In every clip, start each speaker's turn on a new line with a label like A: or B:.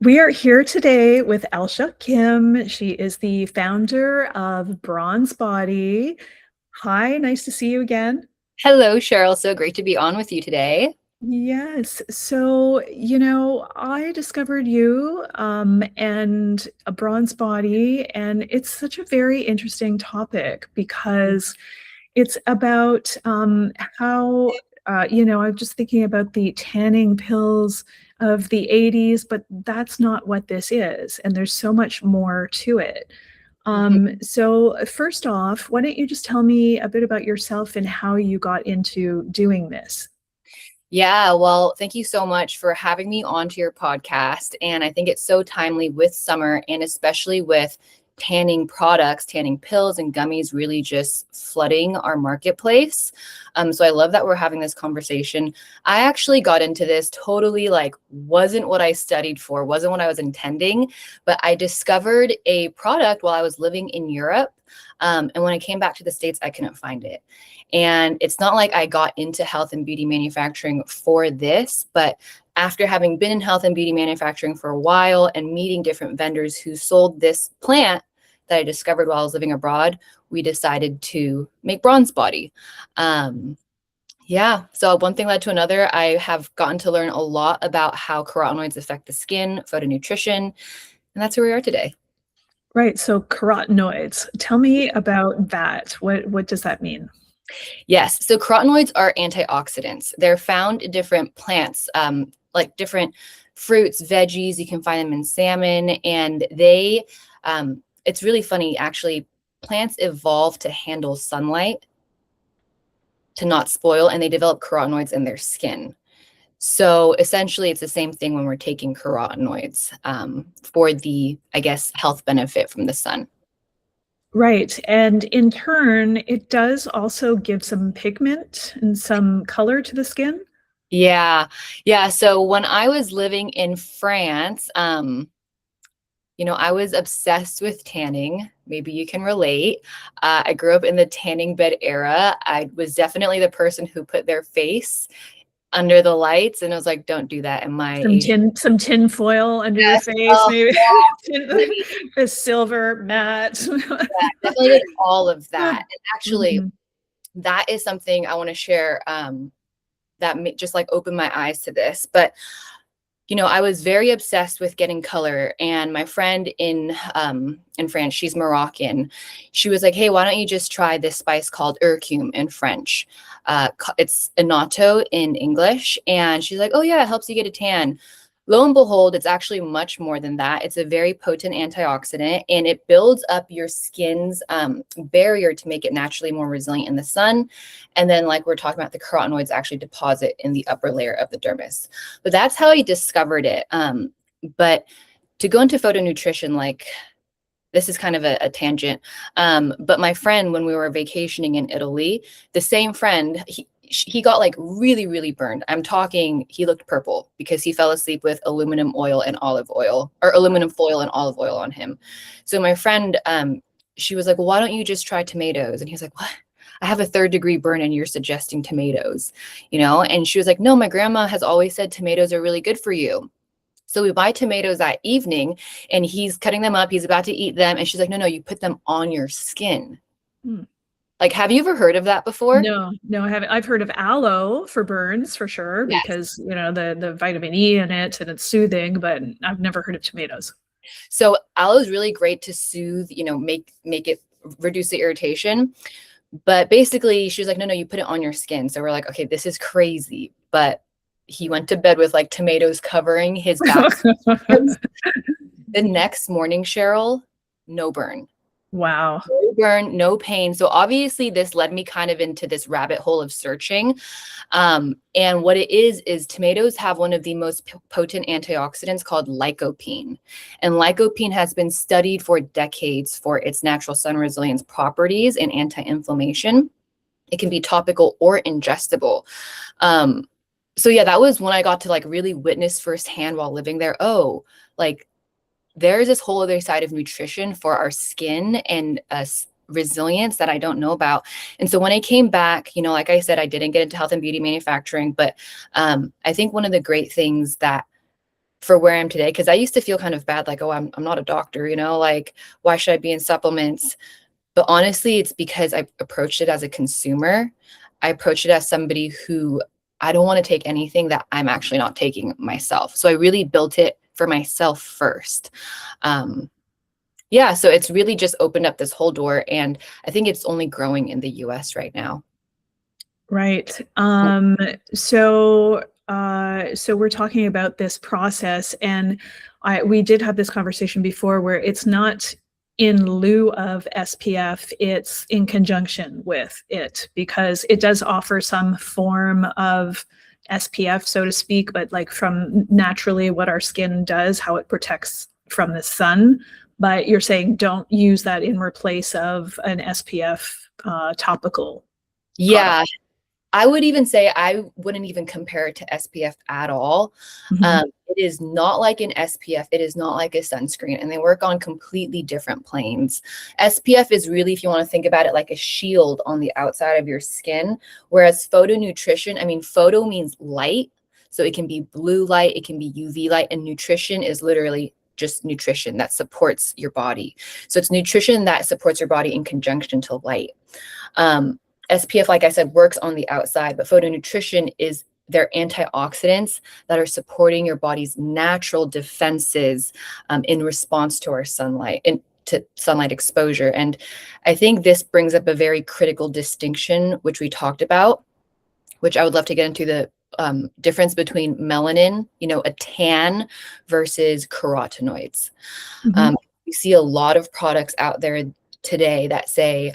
A: We are here today with Elsha Kim. She is the founder of Bronzebody. Hi, nice to see you again.
B: Hello, Cheryl. So great to be on with you today.
A: Yes. So, I discovered you and a bronze body, and it's such a very interesting topic because it's about how, I'm just thinking about the tanning pills of the 80s, but that's not what this is. And there's so much more to it.
B: Mhm.
A: So, first off, why don't you just tell me a bit about yourself and how you got into doing this?
B: Yeah, well, thank you so much for having me onto your podcast. And I think it's so timely with summer and especially with tanning products, tanning pills and gummies really just flooding our marketplace. So I love that we're having this conversation. I actually got into this totally like wasn't what I studied for, wasn't what I was intending, but I discovered a product while I was living in Europe. And when I came back to the States, I couldn't find it. And it's not like I got into health and beauty manufacturing for this, but after having been in health and beauty manufacturing for a while and meeting different vendors who sold this plant that I discovered while I was living abroad, we decided to make Bronzebody. Yeah, so one thing led to another. I have gotten to learn a lot about how carotenoids affect the skin, photonutrition, and that's where we are today.
A: Right. So carotenoids. Tell me about that. What does that mean?
B: Yes. So carotenoids are antioxidants. They're found in different plants, like different fruits, veggies. You can find them in salmon, and it's really funny actually. Plants evolve to handle sunlight to not spoil, and they develop carotenoids in their skin. So essentially, it's the same thing when we're taking carotenoids for the, I guess, health benefit from the sun.
A: Right. And in turn, it does also give some pigment and some color to the skin.
B: Yeah. Yeah. So when I was living in France, I was obsessed with tanning. Maybe you can relate. I grew up in the tanning bed era. I was definitely the person who put their face under the lights, and I was like, don't do that in my Asian.
A: Some tin foil under your
B: Yes.
A: face,
B: Oh,
A: maybe
B: yeah.
A: a silver mat.
B: Definitely did all of that. And actually,
A: Mhm.
B: that is something I want to share that just like opened my eyes to this. But I was very obsessed with getting color, and my friend in France, she's Moroccan. She was like, "Hey, why don't you just try this spice called curcum in French? It's annatto in English." And she's like, "Oh yeah, it helps you get a tan." Lo and behold, it's actually much more than that. It's a very potent antioxidant, and it builds up your skin's barrier to make it naturally more resilient in the sun. And then, like we're talking about, the carotenoids actually deposit in the upper layer of the dermis. But that's how I discovered it. But to go into photonutrition, like this is kind of a tangent. But my friend, when we were vacationing in Italy, the same friend, he got like really, really burned. I'm talking, he looked purple because he fell asleep with aluminum oil and olive oil, or aluminum foil and olive oil on him. So my friend, she was like, well, why don't you just try tomatoes? And he's like, what? I have a third-degree burn and you're suggesting tomatoes, And she was like, no, my grandma has always said tomatoes are really good for you. So we buy tomatoes that evening and he's cutting them up. He's about to eat them. And she's like, no, you put them on your skin.
A: Hmm.
B: Like, have you ever heard of that before?
A: No, I haven't. I've heard of aloe for burns for sure
B: Yes.
A: because the vitamin E in it and it's soothing, but I've never heard of tomatoes.
B: So aloe is really great to soothe, make it reduce the irritation. But basically, she was like, no, you put it on your skin. So we're like, okay, this is crazy. But he went to bed with like tomatoes covering his back. The next morning, Cheryl, no burn.
A: Wow.
B: No burn, no pain. So obviously this led me kind of into this rabbit hole of searching. And what it is tomatoes have one of the most potent antioxidants called lycopene. And lycopene has been studied for decades for its natural sun resilience properties and anti-inflammation. It can be topical or ingestible. So yeah, that was when I got to like really witness firsthand while living there. Oh, like there's this whole other side of nutrition for our skin and resilience that I don't know about. And so when I came back, like I said, I didn't get into health and beauty manufacturing, but I think one of the great things that for where I am today. Cause I used to feel kind of bad, like, oh, I'm not a doctor, like, why should I be in supplements? But honestly, it's because I approached it as a consumer. I approached it as somebody who I don't want to take anything that I'm actually not taking myself. So I really built it for myself first. Yeah, so it's really just opened up this whole door, and I think it's only growing in the US right now.
A: Right. So we're talking about this process, and we did have this conversation before where it's not in lieu of SPF, it's in conjunction with it, because it does offer some form of SPF, so to speak, but like from naturally what our skin does, how it protects from the sun. But you're saying don't use that in replace of an SPF topical product.
B: Yeah, I would even say I wouldn't even compare it to SPF at all.
A: Mhm.
B: It is not like an SPF. It is not like a sunscreen, and they work on completely different planes. SPF is really, if you want to think about it, like a shield on the outside of your skin, whereas photonutrition, I mean, photo means light. So it can be blue light, it can be UV light, and nutrition is literally just nutrition that supports your body. So it's nutrition that supports your body in conjunction to light. Um, SPF, like I said, works on the outside, but photonutrition is their antioxidants that are supporting your body's natural defenses in response to our sunlight and to sunlight exposure. And I think this brings up a very critical distinction, which we talked about, which I would love to get into the difference between melanin, a tan versus carotenoids.
A: Mhm.
B: Um, you see a lot of products out there today that say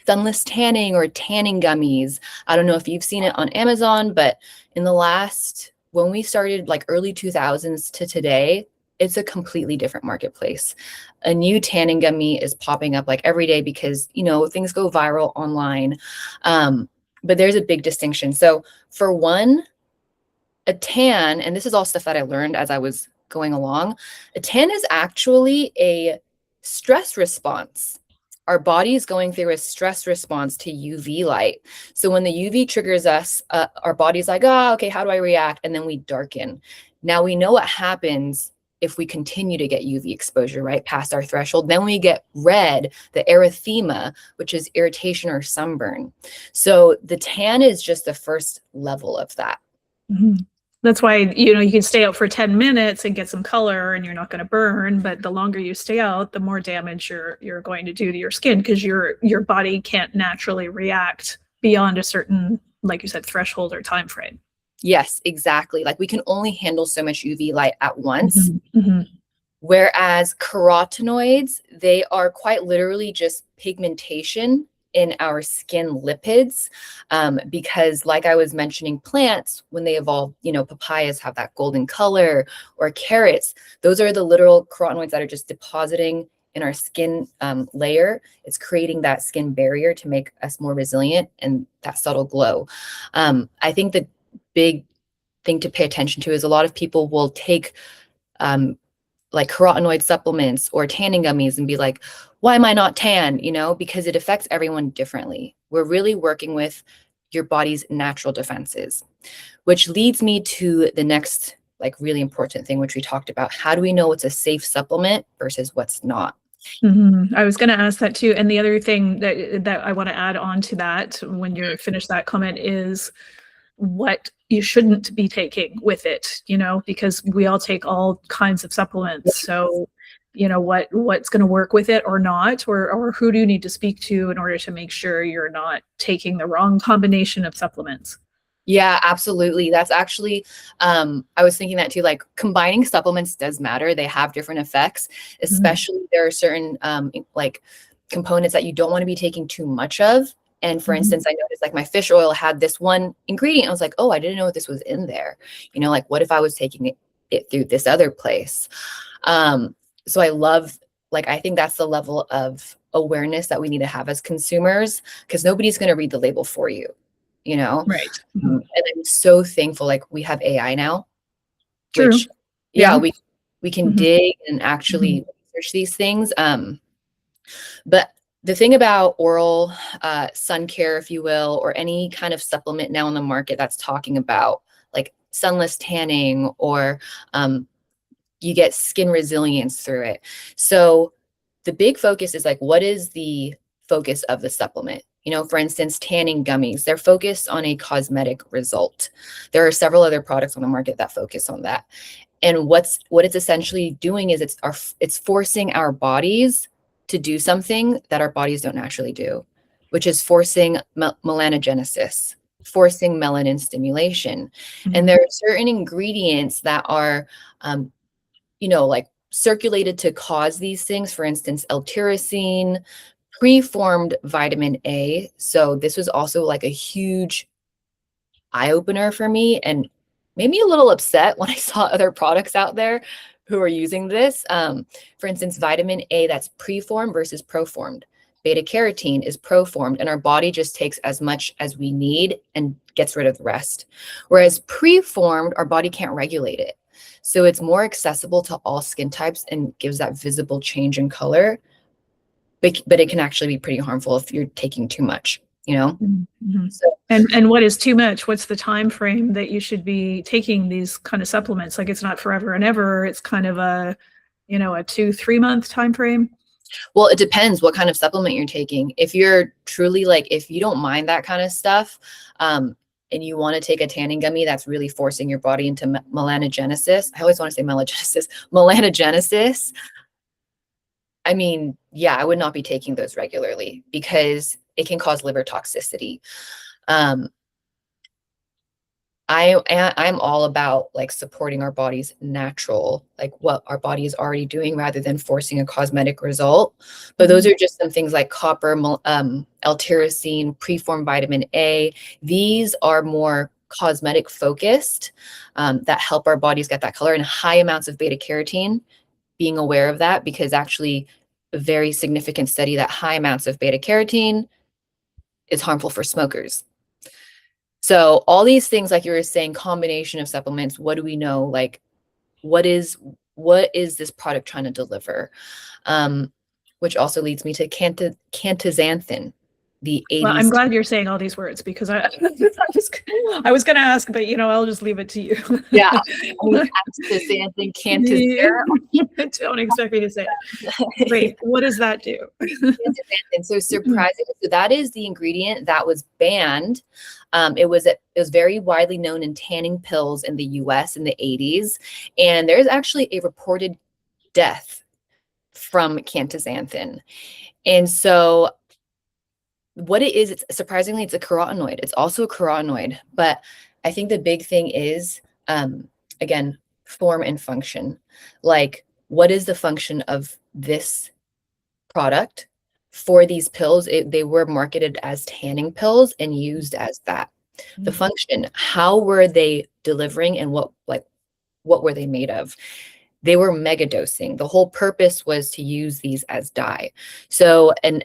B: sunless tanning or tanning gummies. I don't know if you've seen it on Amazon, but in the last, when we started like early 2000s to today, it's a completely different marketplace. A new tanning gummy is popping up like every day because, things go viral online. But there's a big distinction. So for one, a tan, and this is all stuff that I learned as I was going along, a tan is actually a stress response. Our body is going through a stress response to UV light. So when the UV triggers us, our body's like, oh, okay, how do I react? And then we darken. Now we know what happens if we continue to get UV exposure, right, past our threshold. Then we get red, the erythema, which is irritation or sunburn. So the tan is just the first level of that.
A: Mhm. That's why, you can stay out for 10 minutes and get some color and you're not going to burn, but the longer you stay out, the more damage you're going to do to your skin, because your body can't naturally react beyond a certain, like you said, threshold or time frame.
B: Yes, exactly. Like we can only handle so much UV light at once.
A: Mhm. Mhm.
B: Whereas carotenoids, they are quite literally just pigmentation in our skin lipids. Because like I was mentioning, plants, when they evolve, papayas have that golden color, or carrots, those are the literal carotenoids that are just depositing in our skin layer. It's creating that skin barrier to make us more resilient and that subtle glow. I think the big thing to pay attention to is a lot of people will take um, like carotenoid supplements or tanning gummies and be like, why am I not tan? Because it affects everyone differently. We're really working with your body's natural defenses, which leads me to the next like really important thing, which we talked about. How do we know what's a safe supplement versus what's not?
A: Mhm. I was going to ask that too. And the other thing that I want to add on to that when you're finished that comment is what you shouldn't be taking with it, because we all take all kinds of supplements. So, what's going to work with it or not, or who do you need to speak to in order to make sure you're not taking the wrong combination of supplements?
B: Yeah, absolutely. That's actually, I was thinking that too, like combining supplements does matter. They have different effects,
A: Mhm.
B: especially there are certain like components that you don't want to be taking too much of. And for
A: Mhm.
B: instance, I noticed like my fish oil had this one ingredient. I was like, oh, I didn't know this was in there. Like what if I was taking it through this other place? Um, so I love, like, I think that's the level of awareness that we need to have as consumers, because nobody's going to read the label for you, you know?
A: Right. Mhm.
B: And I'm so thankful, like we have AI now,
A: True.
B: which yeah,
A: Yeah.
B: we can
A: Mhm.
B: dig and
A: Mhm.
B: actually research these things. But the thing about oral sun care, if you will, or any kind of supplement now in the market that's talking about like sunless tanning, or you get skin resilience through it. So the big focus is like, what is the focus of the supplement? You know, for instance, tanning gummies, they're focused on a cosmetic result. There are several other products on the market that focus on that. And what it's essentially doing is it's forcing our bodies to do something that our bodies don't naturally do, which is forcing melanogenesis, forcing melanin stimulation. And there are certain ingredients that are, you know, like circulated to cause these things. For instance, L-tyrosine, preformed vitamin A. So this was also like a huge eye opener for me and made me a little upset when I saw other products out there who are using this. For instance, vitamin A that's preformed versus proformed. Beta carotene is proformed, and our body just takes as much as we need and gets rid of the rest. Whereas preformed, our body can't regulate it. So it's more accessible to all skin types and gives that visible change in color. But it can actually be pretty harmful if you're taking too much, you know? So,
A: and what is too much? What's the time frame that you should be taking these kind of supplements? Like, it's not forever and ever. It's kind of a, you know, a 2-3 month time frame.
B: Well, it depends what kind of supplement you're taking. If you're truly like, if you don't mind that kind of stuff, and you want to take a tanning gummy that's really forcing your body into melanogenesis. I always want to say melanogenesis. I mean, yeah, I would not be taking those regularly because it can cause liver toxicity. I'm all about like supporting our body's natural, like what our body is already doing rather than forcing a cosmetic result. But those are just some things like copper, L-tyrosine, preformed vitamin A. These are more cosmetic focused that help our bodies get that color, and high amounts of beta carotene, being aware of that, because actually a very significant study that high amounts of beta carotene is harmful for smokers. So all these things, like you were saying, combination of supplements, what do we know? Like, what is this product trying to deliver? Which also leads me to cantazanthin, the 80s.
A: Well, I'm glad you're saying all these words because I was going to ask, but you know, I'll just leave it to you.
B: Yeah, astaxanthin, cantazanthin.
A: Don't expect me to say it. Great. What does that do?
B: Cantazanthin. So surprisingly, so that is the ingredient that was banned. It was very widely known in tanning pills in the US in the 80s. And there's actually a reported death from cantazanthin. And so what it is, it's surprisingly, it's a carotenoid. It's also a carotenoid. But I think the big thing is, again, form and function. Like, what is the function of this product? For these pills, they were marketed as tanning pills and used as that. The function, how were they delivering, and what were they made of? They were mega dosing. The whole purpose was to use these as dye. So a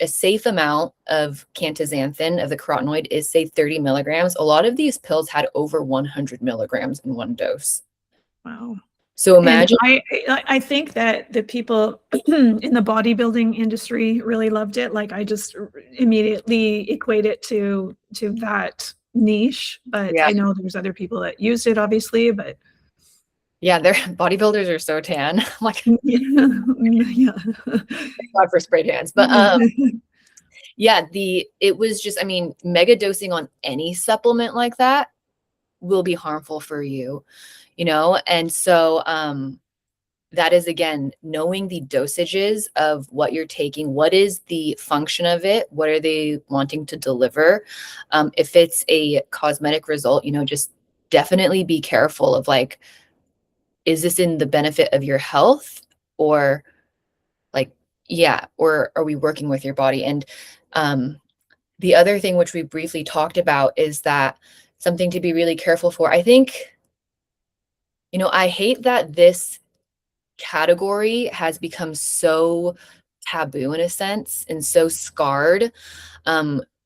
B: safe amount of cantazanthin, of the carotenoid, is say 30 milligrams. A lot of these pills had over 100 milligrams in one dose.
A: Wow.
B: So imagine.
A: And I think that the people in the bodybuilding industry really loved it. Like, I just immediately equate it to that niche, but yeah. I know there's other people that used it, obviously, but
B: yeah, their bodybuilders are so tan. I'm like,
A: yeah.
B: Thank God for spray tans. But yeah, it was just, I mean, mega dosing on any supplement like that will be harmful for you, you know? And so that is, again, knowing the dosages of what you're taking. What is the function of it? What are they wanting to deliver? If it's a cosmetic result, you know, just definitely be careful of like, is this in the benefit of your health, or like, yeah, or are we working with your body? And the other thing, which we briefly talked about, is that something to be really careful for. I think, you know, I hate that this category has become so taboo in a sense and so scarred,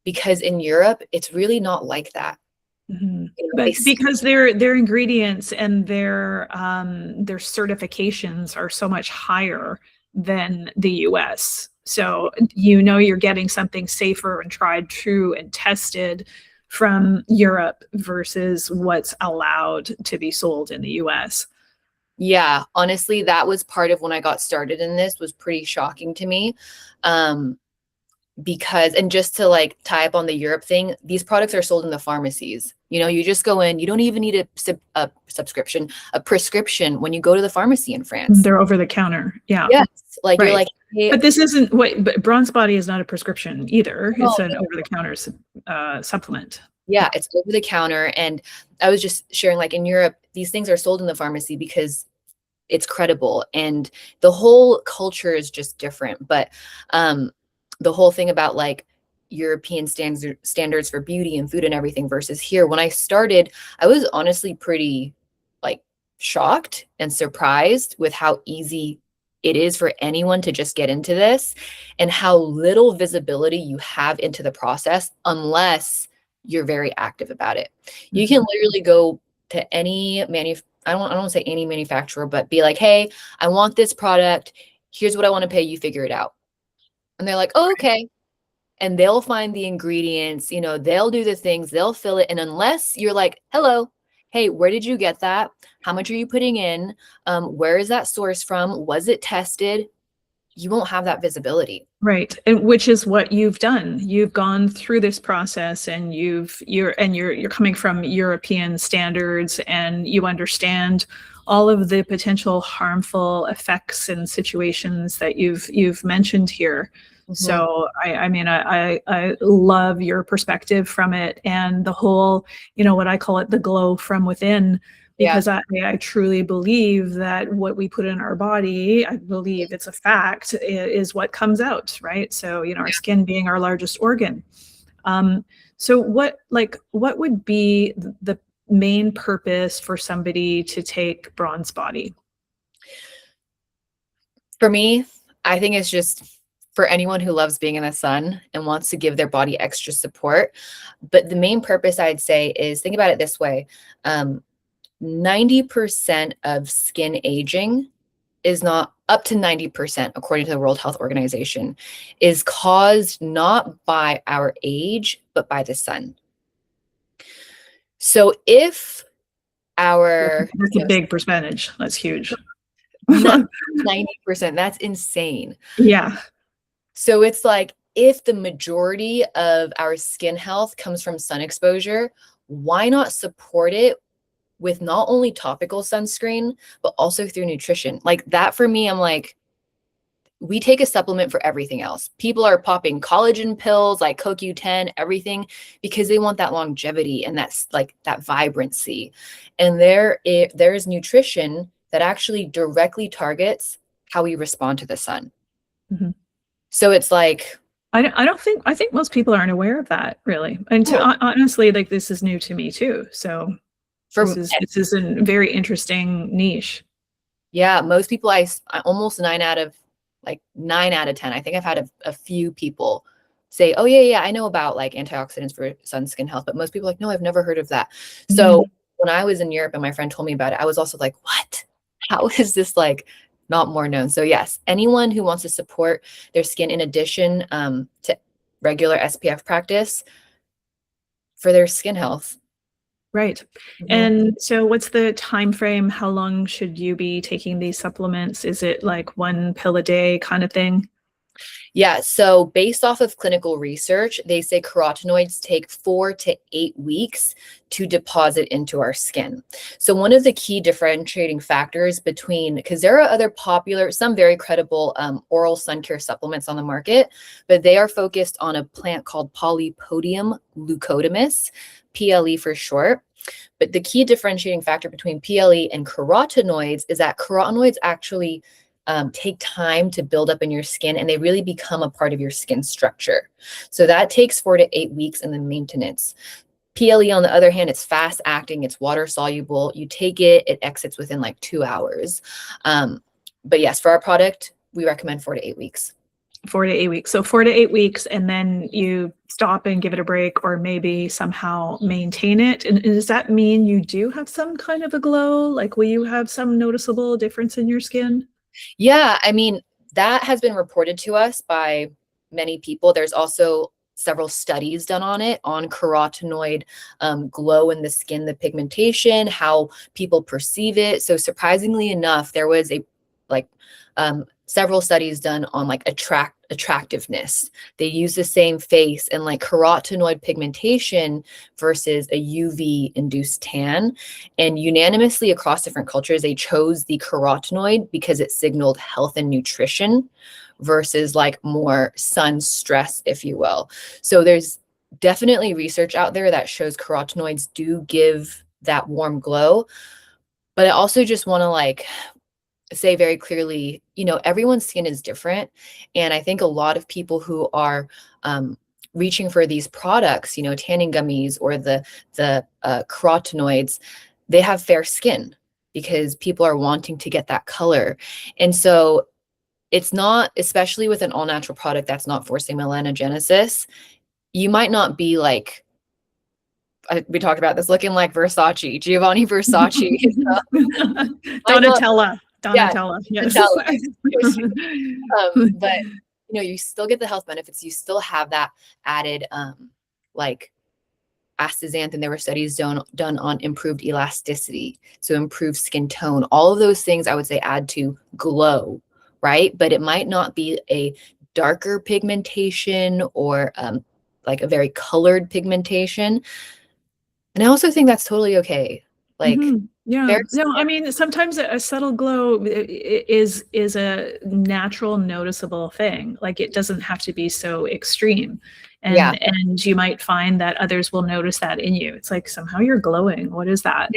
B: because in Europe, it's really not like that.
A: Mm-hmm. But because their ingredients and their certifications are so much higher than the US. So, you know, you're getting something safer and tried, true, and tested from Europe versus what's allowed to be sold in the US?
B: Yeah, honestly, that was part of when I got started in this was pretty shocking to me. Because, and just to like tie up on the Europe thing, these products are sold in the pharmacies. You know, you just go in, you don't even need a subscription, a prescription when you go to the pharmacy in France.
A: They're over the counter. Yeah.
B: Yes. Like you're
A: Right.
B: like, hey,
A: But this isn't what, but Bronzebody is not a prescription either.
B: no,
A: It's an over the counter supplement.
B: yeah, it's over the counter. And I was just sharing, like in Europe, these things are sold in the pharmacy because it's credible and the whole culture is just different. But the whole thing about like European standards for beauty and food and everything versus here, when I started, I was honestly pretty like shocked and surprised with how easy it is for anyone to just get into this and how little visibility you have into the process unless you're very active about it. You can literally go to any I don't want to say any manufacturer, but be like, hey, I want this product. Here's what I want to pay you, figure it out. And they're like, oh, okay. And they'll find the ingredients, you know, they'll do the things, they'll fill it. And unless you're like, hello, hey, where did you get that? How much are you putting in? Where is that source from? Was it tested? You won't have that visibility.
A: Right. And which is what you've done. You've gone through this process and you're coming from European standards and you understand all of the potential harmful effects and situations that you've mentioned here. So I mean, I love your perspective from it and the whole, you know, what I call it, the glow from within, because I truly believe that what we put in our body, I believe it's a fact, is what comes out, right? So, you know, our skin being our largest organ. So what would be the main purpose for somebody to take Bronzebody?
B: For me, I think it's just for anyone who loves being in the sun and wants to give their body extra support. But the main purpose, I'd say, is think about it this way. 90% of skin aging is not up to 90%, according to the World Health Organization, is caused not by our age, but by the sun. So if
A: that's a big percentage, that's huge.
B: 90%, that's insane.
A: Yeah.
B: So it's like, if the majority of our skin health comes from sun exposure, why not support it with not only topical sunscreen, but also through nutrition? Like that for me, I'm like, we take a supplement for everything else. People are popping collagen pills like CoQ10, everything, because they want that longevity and that's like that vibrancy. And there's nutrition that actually directly targets how we respond to the sun. So it's like,
A: I think most people aren't aware of that really. And honestly, like this is new to me too. So this is a very interesting niche.
B: Yeah, most people, I almost 9 out of 10. I think I've had a few people say, oh yeah, I know about like antioxidants for sun skin health, but most people are like, no, I've never heard of that. So when I was in Europe and my friend told me about it, I was also like, what? How is this like not more known? So yes, anyone who wants to support their skin in addition to regular SPF practice for their skin health.
A: Right. And so what's the time frame? How long should you be taking these supplements? Is it like one pill a day kind of thing?
B: Yeah. So based off of clinical research, they say carotenoids take 4 to 8 weeks to deposit into our skin. So one of the key differentiating factors between, because there are other popular, some very credible oral sun care supplements on the market, but they are focused on a plant called Polypodium leucodermis, PLE for short. But the key differentiating factor between PLE and carotenoids is that carotenoids actually take time to build up in your skin and they really become a part of your skin structure. So that takes 4 to 8 weeks in the maintenance. PLE, on the other hand, it's fast acting, it's water soluble. You take it, it exits within like 2 hours. But yes, for our product, we recommend 4 to 8 weeks.
A: 4 to 8 weeks. So 4 to 8 weeks, and then you stop and give it a break or maybe somehow maintain it. And does that mean you do have some kind of a glow? Like, will you have some noticeable difference in your skin?
B: Yeah, I mean, that has been reported to us by many people. There's also several studies done on it, on carotenoid glow in the skin, the pigmentation, how people perceive it. So surprisingly enough, there was several studies done on like attractiveness. They use the same face, and like carotenoid pigmentation versus a UV induced tan. And unanimously across different cultures, they chose the carotenoid because it signaled health and nutrition versus like more sun stress, if you will. So there's definitely research out there that shows carotenoids do give that warm glow. But I also just want to like say very clearly, you know, everyone's skin is different. And I think a lot of people who are reaching for these products, you know, tanning gummies or the carotenoids, they have fair skin because people are wanting to get that color. And so it's not, especially with an all natural product that's not forcing melanogenesis, you might not be like, we talked about this, looking like Versace, Giovanni Versace.
A: Donatella.
B: Yeah,
A: Yes.
B: But you know, you still get the health benefits. You still have that added like astaxanthin. There were studies done on improved elasticity, so improved skin tone. All of those things I would say add to glow, right? But it might not be a darker pigmentation or like a very colored pigmentation. And I also think that's totally okay. Like,
A: yeah, no, I mean, sometimes a subtle glow is a natural, noticeable thing. Like, it doesn't have to be so extreme. And and you might find that others will notice that in you. It's like, somehow you're glowing. What is that?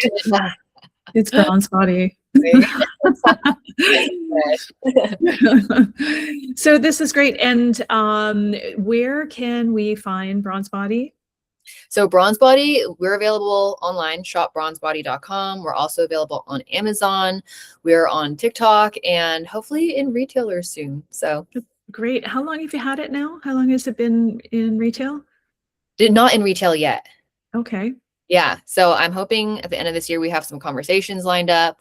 A: It's Bronzebody. So this is great. And where can we find Bronzebody?
B: So Bronzebody, we're available online, shopbronzebody.com. We're also available on Amazon. We're on TikTok and hopefully in retailers soon. So
A: great. How long have you had it now? How long has it been in retail?
B: Not in retail yet.
A: Okay.
B: Yeah. So I'm hoping at the end of this year, we have some conversations lined up.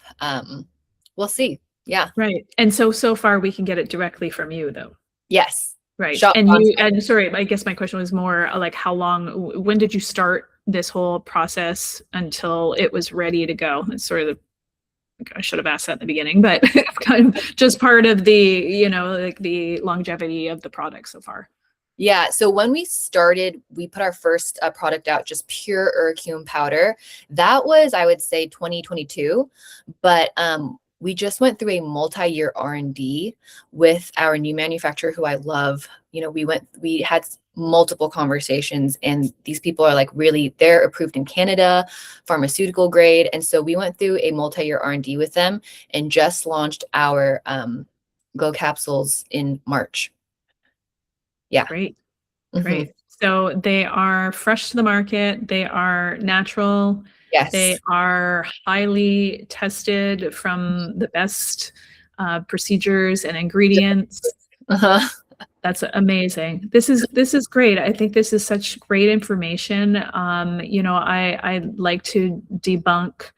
B: We'll see. Yeah.
A: Right. And so far we can get it directly from you though.
B: Yes.
A: Right.
B: Shop
A: and sorry, I guess my question was more like, how long, when did you start this whole process until it was ready to go? It's sort of I should have asked that in the beginning, but kind of just part of the, you know, like the longevity of the product so far.
B: Yeah. So when we started, we put our first product out, just pure curcumin powder. That was, I would say, 2022. But we just went through a multi-year R&D with our new manufacturer, who I love. You know, we had multiple conversations, and these people are like really, they're approved in Canada, pharmaceutical grade. And so we went through a multi-year R&D with them and just launched our glow capsules in March. Yeah.
A: Great. Great. So they are fresh to the market. They are natural.
B: Yes.
A: They are highly tested from the best procedures and ingredients. That's amazing. This is great. I think this is such great information. You know, I like to debunk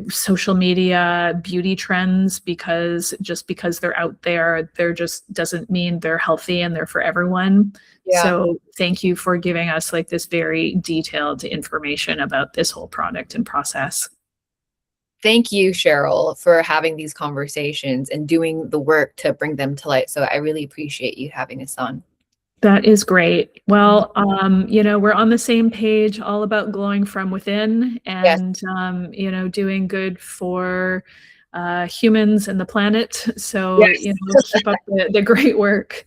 A: social media beauty trends because just because they're out there, they're just doesn't mean they're healthy and they're for everyone. Yeah. So thank you for giving us like this very detailed information about this whole product and process.
B: Thank you, Cheryl, for having these conversations and doing the work to bring them to light. So I really appreciate you having us on.
A: That is great. Well, you know, we're on the same page, all about glowing from within and, you know, doing good for humans and the planet. So, you know, keep up the great work.